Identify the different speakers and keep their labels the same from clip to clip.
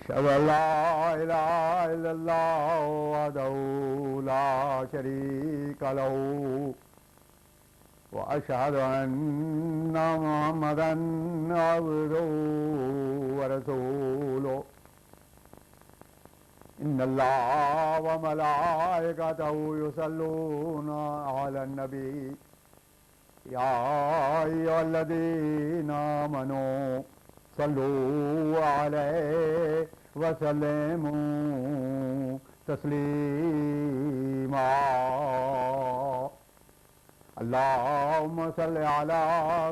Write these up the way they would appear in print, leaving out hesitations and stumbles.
Speaker 1: أشهد أن لا إله إلا الله وحده لا شريك له وأشهد أن محمدا عبده ورسوله إن الله وملائكته يصلون على النبي يا أيها الذين آمنوا صلوا عليه وسلموا تسليما اللهم صل على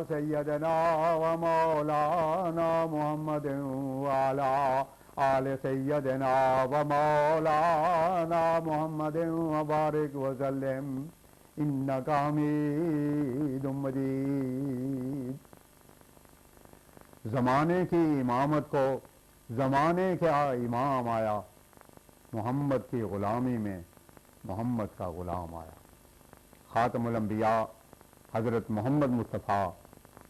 Speaker 1: سيدنا ومولانا محمد وعلى آل سيدنا ومولانا محمد وبارك وسلم إنك حميد مجيد. زمانے کی امامت کو زمانے کا امام آیا، محمد کی غلامی میں محمد کا غلام آیا. خاتم الانبیاء حضرت محمد مصطفیٰ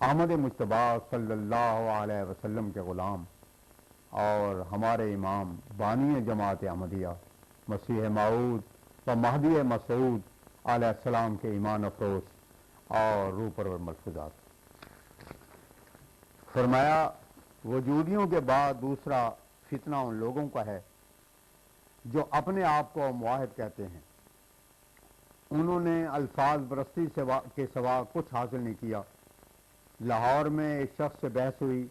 Speaker 1: احمد مجتبی صلی اللہ علیہ وسلم کے غلام اور ہمارے امام بانی جماعت احمدیہ مسیح موعود و مہدی مسعود علیہ السلام کے ایمان افروز اور روح پرور ملفوظات. فرمایا وجودیوں کے بعد دوسرا فتنہ ان لوگوں کا ہے جو اپنے آپ کو موحد کہتے ہیں. انہوں نے الفاظ پرستی کے سوا کچھ حاصل نہیں کیا. لاہور میں ایک شخص سے بحث ہوئی،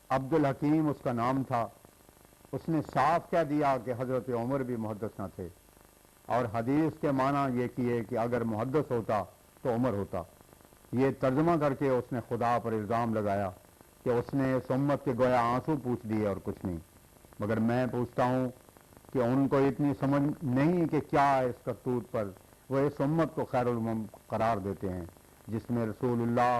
Speaker 1: عبدالحکیم اس کا نام تھا. اس نے صاف کہہ دیا کہ حضرت عمر بھی محدث نہ تھے، اور حدیث کے معنی یہ کیے کہ اگر محدث ہوتا تو عمر ہوتا. یہ ترجمہ کر کے اس نے خدا پر الزام لگایا کہ اس نے اس امت کے گویا آنسو پوچھ دیے اور کچھ نہیں. مگر میں پوچھتا ہوں کہ ان کو اتنی سمجھ نہیں کہ کیا اس کرتوت پر وہ اس امت کو خیر الامم قرار دیتے ہیں جس میں رسول اللہ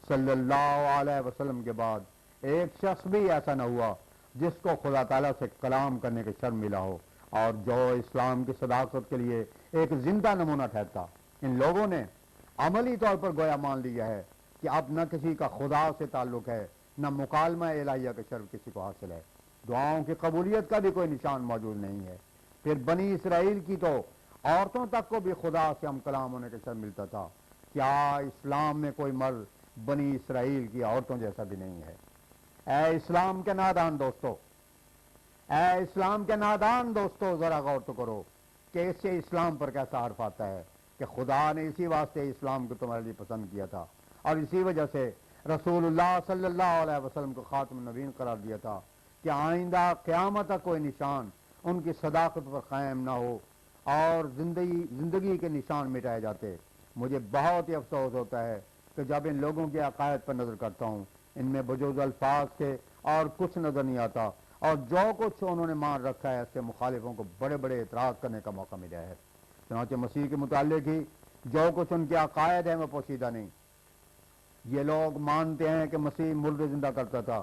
Speaker 1: صلی اللہ علیہ وسلم کے بعد ایک شخص بھی ایسا نہ ہوا جس کو خدا تعالیٰ سے کلام کرنے کے شرم ملا ہو، اور جو اسلام کی صداقت کے لیے ایک زندہ نمونہ ٹھہرتا. ان لوگوں نے عملی طور پر گویا مان لیا ہے کہ اب نہ کسی کا خدا سے تعلق ہے، نہ مکالمہ الہیہ کا شرف کسی کو حاصل ہے. دعاؤں کی قبولیت کا بھی کوئی نشان موجود نہیں ہے. پھر بنی اسرائیل کی تو عورتوں تک کو بھی خدا سے ہم کلام ہونے کا شرف ملتا تھا. کیا اسلام میں کوئی مرد بنی اسرائیل کی عورتوں جیسا بھی نہیں ہے؟ اے اسلام کے نادان دوستو، اے اسلام کے نادان دوستو، ذرا غور تو کرو کہ اس سے اسلام پر کیسا حرف آتا ہے کہ خدا نے اسی واسطے اسلام کو تمہارے لیے پسند کیا تھا اور اسی وجہ سے رسول اللہ صلی اللہ علیہ وسلم کو خاتم النبیین قرار دیا تھا کہ آئندہ قیامت تک کوئی نشان ان کی صداقت پر قائم نہ ہو اور زندگی کے نشان مٹائے جاتے. مجھے بہت ہی افسوس ہوتا ہے کہ جب ان لوگوں کے عقائد پر نظر کرتا ہوں، ان میں بجوز الفاظ کے اور کچھ نظر نہیں آتا، اور جو کچھ انہوں نے مان رکھا ہے اس سے مخالفوں کو بڑے بڑے اعتراض کرنے کا موقع ملا ہے. چنانچہ مسیح کے متعلق ہی جو کچھ ان کے عقائد ہیں وہ پوشیدہ نہیں. یہ لوگ مانتے ہیں کہ مسیح مردے زندہ کرتا تھا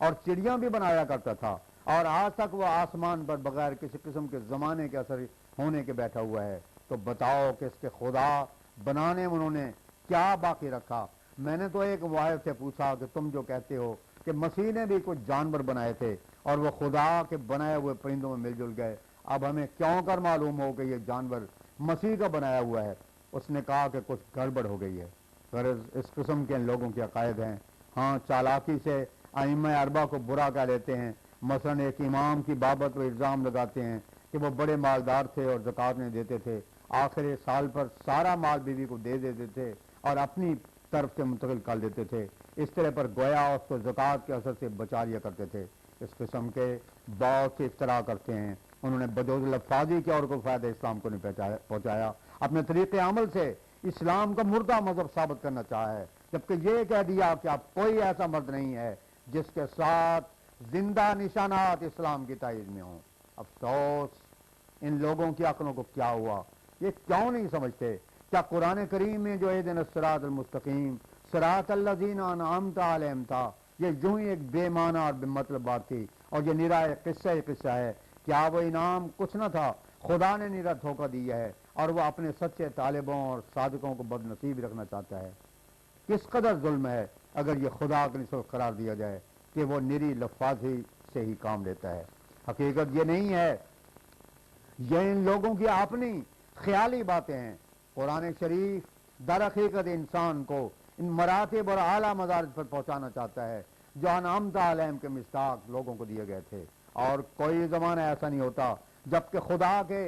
Speaker 1: اور چڑیاں بھی بنایا کرتا تھا، اور آج تک وہ آسمان پر بغیر کسی قسم کے زمانے کے اثر ہونے کے بیٹھا ہوا ہے. تو بتاؤ کہ اس کے خدا بنانے میں انہوں نے کیا باقی رکھا؟ میں نے تو ایک واحد سے پوچھا کہ تم جو کہتے ہو کہ مسیح نے بھی کچھ جانور بنائے تھے اور وہ خدا کے بنائے ہوئے پرندوں میں مل جل گئے، اب ہمیں کیوں کر معلوم ہو کہ یہ جانور مسیح کا بنایا ہوا ہے؟ اس نے کہا کہ کچھ گڑبڑ ہو گئی ہے. غرض اس قسم کے ان لوگوں کے عقائد ہیں. ہاں، چالاکی سے ائمہ اربعہ کو برا کہہ لیتے ہیں. مثلا ایک امام کی بابت وہ الزام لگاتے ہیں کہ وہ بڑے مالدار تھے اور زکوٰۃ نہیں دیتے تھے، آخر سال پر سارا مال بیوی کو دے دیتے تھے اور اپنی طرف سے منتقل کر دیتے تھے. اس طرح پر گویا اس کو زکوٰۃ کے اثر سے بچا لیا کرتے تھے. اس قسم کے بہت سے افتراء کرتے ہیں. انہوں نے بدوز لفاظی کے اور کو فائدہ اسلام کو نہیں پہنچایا، اپنے طریقے عمل سے اسلام کا مردہ مذہب ثابت کرنا چاہا ہے، جبکہ یہ کہہ دیا کہ اب کوئی ایسا مرد نہیں ہے جس کے ساتھ زندہ نشانات اسلام کی تائید میں ہوں. افسوس ان لوگوں کی عقلوں کو کیا ہوا؟ یہ کیوں نہیں سمجھتے؟ کیا قرآن کریم میں جو اہدنا الصراط المستقیم صراط الذین انعمت علیہم تھا، یہ یوں ہی ایک بے معنی اور بے مطلب بات تھی اور یہ نرا قصہ ہے؟ کیا وہ انعام کچھ نہ تھا؟ خدا نے نرا دھوکہ دیا ہے اور وہ اپنے سچے طالبوں اور صادقوں کو بد نصیب رکھنا چاہتا ہے. کس قدر ظلم ہے اگر یہ خدا کے نسبت قرار دیا جائے کہ وہ نری لفاظی سے ہی کام لیتا ہے۔ حقیقت یہ نہیں ہے، یہ ان لوگوں کی اپنی خیالی باتیں ہیں۔ قرآن شریف در حقیقت انسان کو ان مراتب اور اعلیٰ مدارج پر پہنچانا چاہتا ہے جو انعمت علیہم کے مصداق لوگوں کو دیے گئے تھے۔ اور کوئی زمانہ ایسا نہیں ہوتا جبکہ خدا کے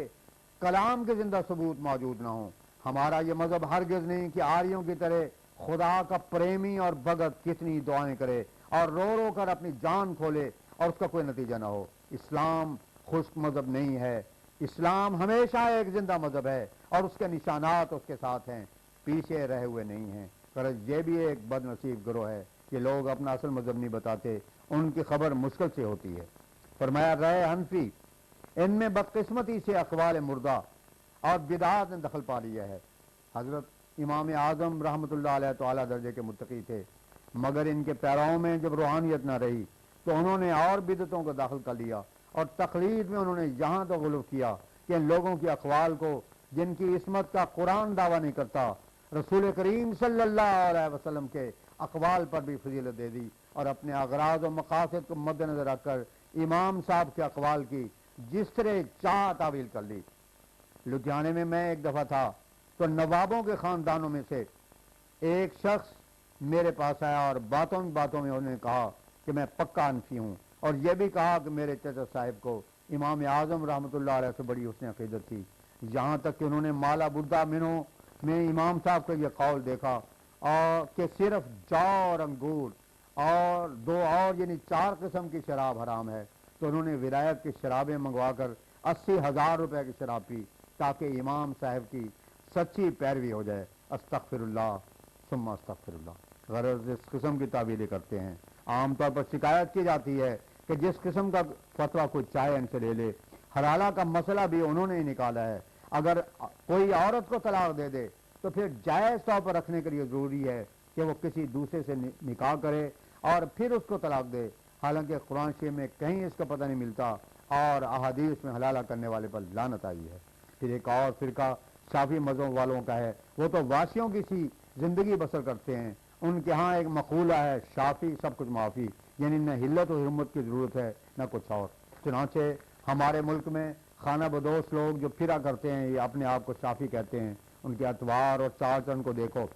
Speaker 1: کلام کے زندہ ثبوت موجود نہ ہوں۔ ہمارا یہ مذہب ہرگز نہیں کہ آریوں کی طرح خدا کا پریمی اور بھگت کتنی دعائیں کرے اور رو رو کر اپنی جان کھولے اور اس کا کوئی نتیجہ نہ ہو۔ اسلام خشک مذہب نہیں ہے، اسلام ہمیشہ ایک زندہ مذہب ہے اور اس کے نشانات اس کے ساتھ ہیں، پیچھے رہے ہوئے نہیں ہیں۔ غرض یہ بھی ایک بد نصیب گروہ ہے کہ لوگ اپنا اصل مذہب نہیں بتاتے، ان کی خبر مشکل سے ہوتی ہے۔ فرمایا رائے حنفی، ان میں بدقسمتی سے اقوال مردہ اور بدعات نے دخل پا لیا ہے۔ حضرت امام اعظم رحمۃ اللہ علیہ تعالیٰ درجے کے متقی تھے، مگر ان کے پیراؤں میں جب روحانیت نہ رہی تو انہوں نے اور بدعتوں کو داخل کر لیا اور تقلید میں انہوں نے یہاں تک غلو کیا کہ ان لوگوں کے اقوال کو جن کی عصمت کا قرآن دعویٰ نہیں کرتا، رسول کریم صلی اللہ علیہ وسلم کے اقوال پر بھی فضیلت دے دی اور اپنے اغراض و مقاصد کو مد نظر رکھ کر امام صاحب کے اقوال کی جس طرح چاہ تعویل کر لی۔ لدھیانے میں میں ایک دفعہ تھا تو نوابوں کے خاندانوں میں سے ایک شخص میرے پاس آیا اور باتوں میں انہوں نے کہا کہ میں پکا حنفی ہوں، اور یہ بھی کہا کہ میرے چچا صاحب کو امام اعظم رحمۃ اللہ علیہ سے بڑی حسن عقیدت تھی، یہاں تک کہ انہوں نے مالا بردہ منوں میں امام صاحب کا یہ قول دیکھا اور کہ صرف جو اور انگور اور دو اور یعنی 4 قسم کی شراب حرام ہے، تو انہوں نے ولایت کی شرابیں منگوا کر 80,000 روپے کی شراب پی تاکہ امام صاحب کی سچی پیروی ہو جائے۔ استغفر اللہ ثم استغفر اللہ۔ غرض اس قسم کی تعویلیں کرتے ہیں۔ عام طور پر شکایت کی جاتی ہے کہ جس قسم کا فتویٰ کوئی چاہے ان سے لے لے، حلالہ کا مسئلہ بھی انہوں نے ہی نکالا ہے۔ اگر کوئی عورت کو طلاق دے دے تو پھر جائز طور پر رکھنے کے لیے ضروری ہے کہ وہ کسی دوسرے سے نکاح کرے اور پھر اس کو طلاق دے، حالانکہ قرآن شریف میں کہیں اس کا پتہ نہیں ملتا اور احادیث میں حلالہ کرنے والے پر لعنت آئی ہے۔ پھر ایک اور فرقہ شافی مذہب والوں کا ہے، وہ تو واشیوں کی سی زندگی بسر کرتے ہیں۔ ان کے ہاں ایک مقولہ ہے، شافی سب کچھ معافی، یعنی نہ حلت و حرمت کی ضرورت ہے نہ کچھ اور۔ چنانچہ ہمارے ملک میں خانہ بدوش لوگ جو پھرا کرتے ہیں، یہ اپنے آپ کو شافی کہتے ہیں، ان کے اتوار اور چال چلن کو دیکھو۔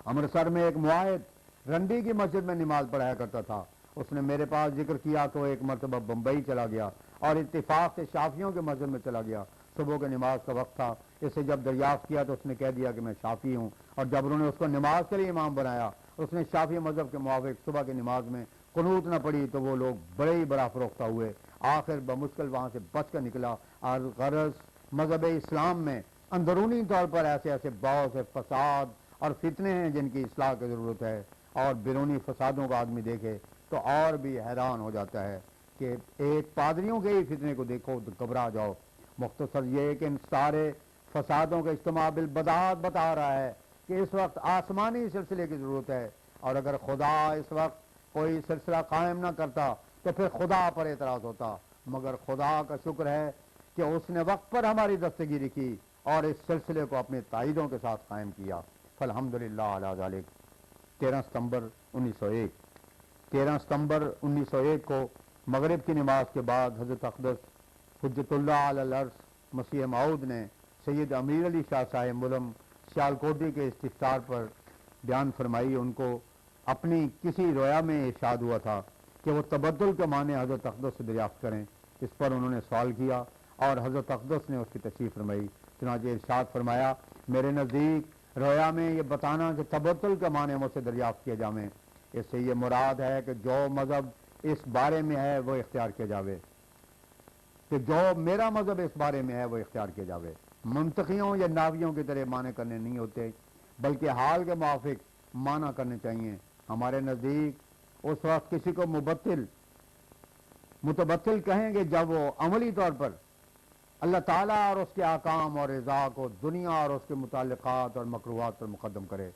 Speaker 1: امرتسر میں ایک معاہد رنڈی کی مسجد میں نماز پڑھایا کرتا تھا، اس نے میرے پاس ذکر کیا کہ وہ ایک مرتبہ بمبئی چلا گیا اور اتفاق سے شافیوں کے مسجد میں چلا گیا۔ صبح کے نماز کا وقت تھا، اسے جب دریافت کیا تو اس نے کہہ دیا کہ میں شافی ہوں، اور جب انہوں نے اس کو نماز کے لیے امام بنایا، اس نے شافی مذہب کے موافق صبح کی نماز میں قنوت نہ پڑھی تو وہ لوگ بڑے ہی بڑا فروختہ ہوئے، آخر بمشکل وہاں سے بچ کر نکلا۔ اور غرض مذہب اسلام میں اندرونی طور پر ایسے بہت سے فساد اور فتنے ہیں جن کی اصلاح کی ضرورت ہے، اور بیرونی فسادوں کا آدمی دیکھے تو اور بھی حیران ہو جاتا ہے کہ ایک پادریوں کے ہی فتنے کو دیکھو تو گھبرا جاؤ۔ مختصر یہ کہ ان سارے فسادوں کا اجتماع بالبداہت بتا رہا ہے کہ اس وقت آسمانی سلسلے کی ضرورت ہے، اور اگر خدا اس وقت کوئی سلسلہ قائم نہ کرتا تو پھر خدا پر اعتراض ہوتا، مگر خدا کا شکر ہے کہ اس نے وقت پر ہماری دستگیری کی اور اس سلسلے کو اپنے تائیدوں کے ساتھ قائم کیا۔ فالحمدللہ علی ذالک۔ 13 ستمبر 1901 13 ستمبر 1901 کو مغرب کی نماز کے بعد حضرت اقدس حجت اللہ علی العرش مسیح موعود نے سید امیر علی شاہ صاحب ملم سیالکوٹی کے استفطار پر بیان فرمائی۔ ان کو اپنی کسی رویا میں ارشاد ہوا تھا کہ وہ تبدل کے معنی حضرت اقدس سے دریافت کریں۔ اس پر انہوں نے سوال کیا اور حضرت اقدس نے اس کی تشریح فرمائی۔ چنانچہ ارشاد فرمایا، میرے نزدیک رویا میں یہ بتانا کہ تبدل کے معنی مجھ سے دریافت کیا جائیں، اس سے یہ مراد ہے کہ جو مذہب اس بارے میں ہے وہ اختیار کیا جاوے، کہ جو میرا مذہب اس بارے میں ہے وہ اختیار کیا جاوے۔ منطقیوں یا ناویوں کی طرح معنی کرنے نہیں ہوتے، بلکہ حال کے موافق معنی کرنے چاہیے۔ ہمارے نزدیک اس وقت کسی کو متبتل کہیں گے جب وہ عملی طور پر اللہ تعالیٰ اور اس کے احکام اور رضا کو دنیا اور اس کے متعلقات اور مکروہات پر مقدم کرے۔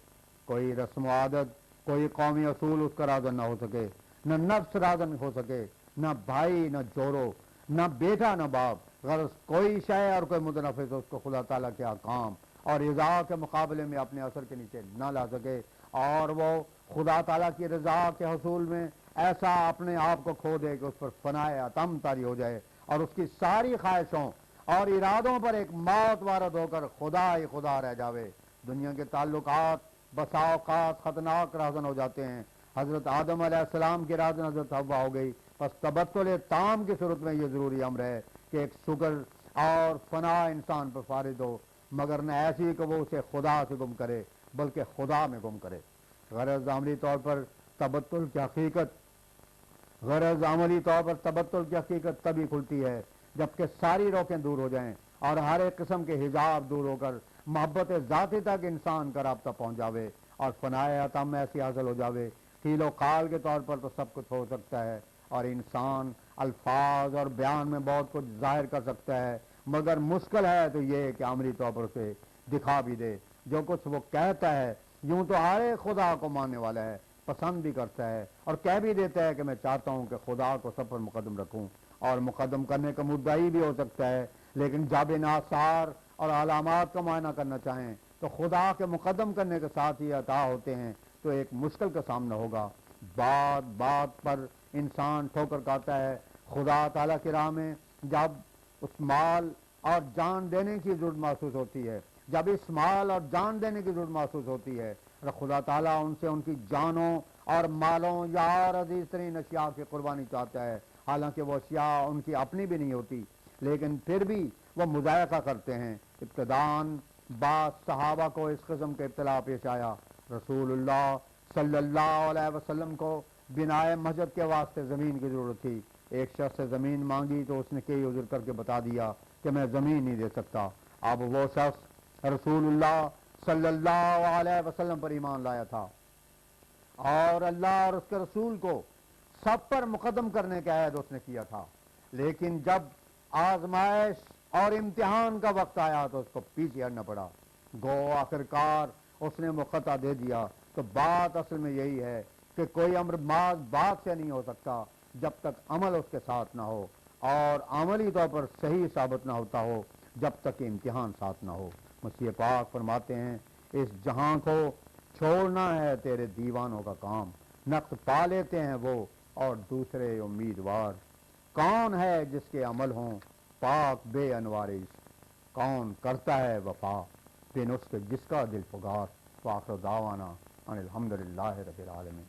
Speaker 1: کوئی رسم و عادت، کوئی قومی اصول اس کا راضن نہ ہو سکے، نہ نفس راضن ہو سکے، نہ بھائی نہ جورو، نہ بیٹا نہ باپ، غرض کوئی شے اور کوئی متنفذ اس کو خدا تعالیٰ کے احکام اور رضا کے مقابلے میں اپنے اثر کے نیچے نہ لا سکے، اور وہ خدا تعالیٰ کی رضا کے حصول میں ایسا اپنے آپ کو کھو دے کہ اس پر فنائے عتم طاری ہو جائے اور اس کی ساری خواہشوں اور ارادوں پر ایک موت وارد ہو کر خدا ہی خدا رہ جاوے۔ دنیا کے تعلقات بسا اوقات خطرناک رہزن ہو جاتے ہیں۔ حضرت آدم علیہ السلام کی رہزن حضرت حوا ہو گئی، بس تبتل تام کی صورت میں یہ ضروری امر ہے کہ ایک شکر اور فنا انسان پر فارض ہو، مگر نہ ایسی کہ وہ اسے خدا سے گم کرے بلکہ خدا میں گم کرے۔ غرض عملی طور پر تبتل کی حقیقت تبتل کی حقیقت تبھی کھلتی ہے جبکہ ساری روکیں دور ہو جائیں اور ہر ایک قسم کے حجاب دور ہو کر محبت ذاتی تک انسان کا رابطہ پہنچ جاوے اور فنائے عتم ایسی حاصل ہو جاوے۔ قیل و قال کے طور پر تو سب کچھ ہو سکتا ہے اور انسان الفاظ اور بیان میں بہت کچھ ظاہر کر سکتا ہے، مگر مشکل ہے تو یہ کہ عملی طور پر اسے دکھا بھی دے۔ جو کچھ وہ کہتا ہے یوں تو ہر ایک خدا کو ماننے والا ہے، پسند بھی کرتا ہے اور کہہ بھی دیتا ہے کہ میں چاہتا ہوں کہ خدا کو سب پر مقدم رکھوں، اور مقدم کرنے کا مدعی بھی ہو سکتا ہے، لیکن جب ان آثار اور علامات کا معائنہ کرنا چاہیں تو خدا کے مقدم کرنے کے ساتھ ہی عطا ہوتے ہیں، تو ایک مشکل کا سامنا ہوگا۔ بات بات پر انسان ٹھوکر کھاتا ہے۔ خدا تعالیٰ کی راہ میں جب اس مال اور جان دینے کی ضرورت محسوس ہوتی ہے، جب اس مال اور جان دینے کی ضرورت محسوس ہوتی ہے اور خدا تعالیٰ ان سے ان کی جانوں اور مالوں یا اور عزیز ترین اشیاء کی قربانی چاہتا ہے، حالانکہ وہ اشیاء ان کی اپنی بھی نہیں ہوتی، لیکن پھر بھی وہ مذائقہ کرتے ہیں۔ ابتداً بعض صحابہ کو اس قسم کا ابتلا پیش آیا۔ رسول اللہ صلی اللہ علیہ وسلم کو بنائے مسجد کے واسطے زمین کی ضرورت تھی۔ ایک شخص سے زمین مانگی تو اس نے کئی عذر کر کے بتا دیا کہ میں زمین نہیں دے سکتا۔ اب وہ شخص رسول اللہ صلی اللہ علیہ وسلم پر ایمان لایا تھا اور اللہ اور اس کے رسول کو سب پر مقدم کرنے کا عہد اس نے کیا تھا، لیکن جب آزمائش اور امتحان کا وقت آیا تو اس کو پیچھے ہٹنا پڑا۔ گو آخرکار اس نے مقطع دے دیا۔ تو بات اصل میں یہی ہے کہ کوئی امر بات سے نہیں ہو سکتا جب تک عمل اس کے ساتھ نہ ہو، اور عملی طور پر صحیح ثابت نہ ہوتا ہو جب تک کہ امتحان ساتھ نہ ہو۔ مسیح پاک فرماتے ہیں اس جہاں کو چھوڑنا ہے تیرے دیوانوں کا کام، نقد پا لیتے ہیں وہ اور دوسرے امیدوار۔ کون ہے جس کے عمل ہوں پاک بے انوارش، کون کرتا ہے وفا بن اس کے جس کا دل پگار۔ وآخر دعوانا ان الحمدللہ رب العالمین۔